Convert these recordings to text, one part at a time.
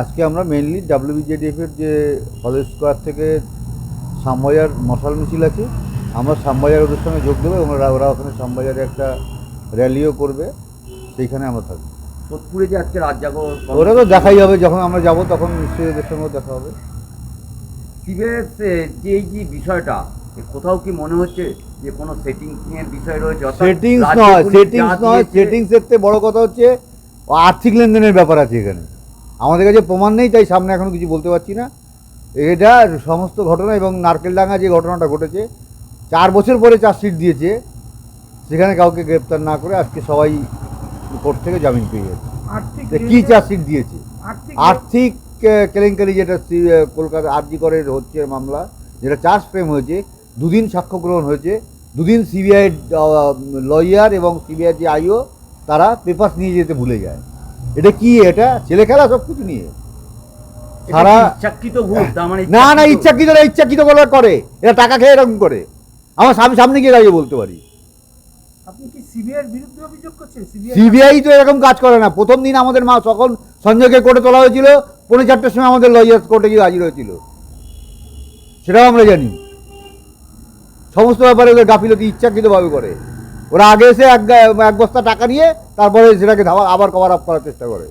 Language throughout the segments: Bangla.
আজকে আমরা মেইনলি WBJDF এর যে কলেজ স্কোয়ার থেকে শ্যামবাজার মশাল মিছিল আছে, আমরা শ্যামবাজার ওদের সঙ্গে যোগ দেবো এবং ওরা ওখানে শ্যামবাজারে একটা র্যালিও করবে, সেইখানে আমরা থাকবো। সোদপুরে যে আজকে রাত জাগো ওরা তো দেখাই হবে, যখন আমরা যাব তখন নিশ্চয়ই ওদের সঙ্গেও দেখা হবে। সিবিএস যে এই যে বিষয়টা কোথাও কি মনে হচ্ছে যে কোনো সেটিংসের বিষয় রয়েছে? সেটিংস নয়, সেটিংসের থেকে বড় কথা হচ্ছে আর্থিক লেনদেনের ব্যাপার আছে এখানে। আমাদের কাছে প্রমাণ নেই, তাই সামনে এখনো কিছু বলতে পারছি না। এটা সমস্ত ঘটনা এবং নারকেলডাঙ্গা যে ঘটনাটা ঘটেছে 4 বছর পরে চার্জশিট দিয়েছে, সেখানে কাউকে গ্রেপ্তার না করে আজকে সবাই কোর্ট থেকে জামিন পেয়ে যাচ্ছে। কি চার্জশিট দিয়েছে? আর্থিক কেলেঙ্কারি, যেটা কলকাতা আরজি করে হচ্ছে মামলা, যেটা চার্জ ফ্রেম হয়েছে, 2 দিন সাক্ষ্য গ্রহণ হয়েছে, 2 দিন সিবিআই লয়ার এবং সিবিআই যে আইও তারা পেপার নিয়ে যেতে ভুলে যায়। এটা কি? এটা ছেলে খেলা সব কিছু নিয়ে সারা ইচ্ছাকৃত ভুল? না না, ইচ্ছাকৃত বলে করে, এরা টাকা খেয়ে এরকম করে। আমার সামনে গিয়ে দাঁড়িয়ে বলতে পারি। আপনি কি সিবিআইয়ের বিরুদ্ধে অভিযোগ করছেন? সিবিআই তো এরকম কাজ করে না। প্রথম দিন আমাদের তখন সঞ্জয়কে কোর্টে তোলা হয়েছিল, 4:30টার সময় আমাদের লয়ার কোর্টে গিয়ে হাজির হয়েছিল, সেটাও আমরা জানি। সমস্ত ব্যাপারে ওদের গাফিলতি ইচ্ছাকৃতভাবে করে। ওরা আগে এসে এক বস্তা টাকা নিয়ে তারপরে সেটাকে আবার কভার আপ করার চেষ্টা করে।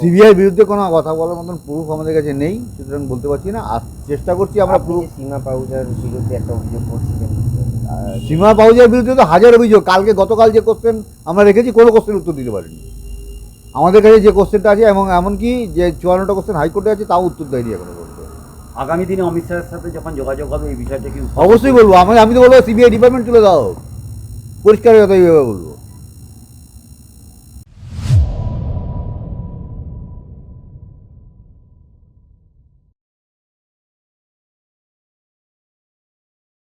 সিবিআই বিরুদ্ধে কোনো কথা বলার মতন প্রুফ আমাদের কাছে নেই, সুতরাং বলতে পারছি না। চেষ্টা করছি আমরা প্রুফ। সীমা পাউজার বিরুদ্ধে একটা অভিযোগ করছিলেন। সীমা পাউজার বিরুদ্ধে তো হাজার অভিযোগ। গতকাল যে কোশ্চেন আমরা রেখেছি, কোনো কোশ্চেন উত্তর দিতে পারিনি। আমাদের কাছে যে কোশ্চেনটা আছে এবং এমনকি যে 54টা কোশ্চেন হাইকোর্টে আছে, তাও উত্তর দেয়নি এখনো পর্যন্ত। আগামী দিনে অমিত শাহের সাথে যখন যোগাযোগ হবে এই বিষয়টা কি? অবশ্যই বলবো। আমি তো বলবো সিবিআই ডিপার্টমেন্ট তুলে দাও, পরিষ্কার কথা এইভাবে বলবো।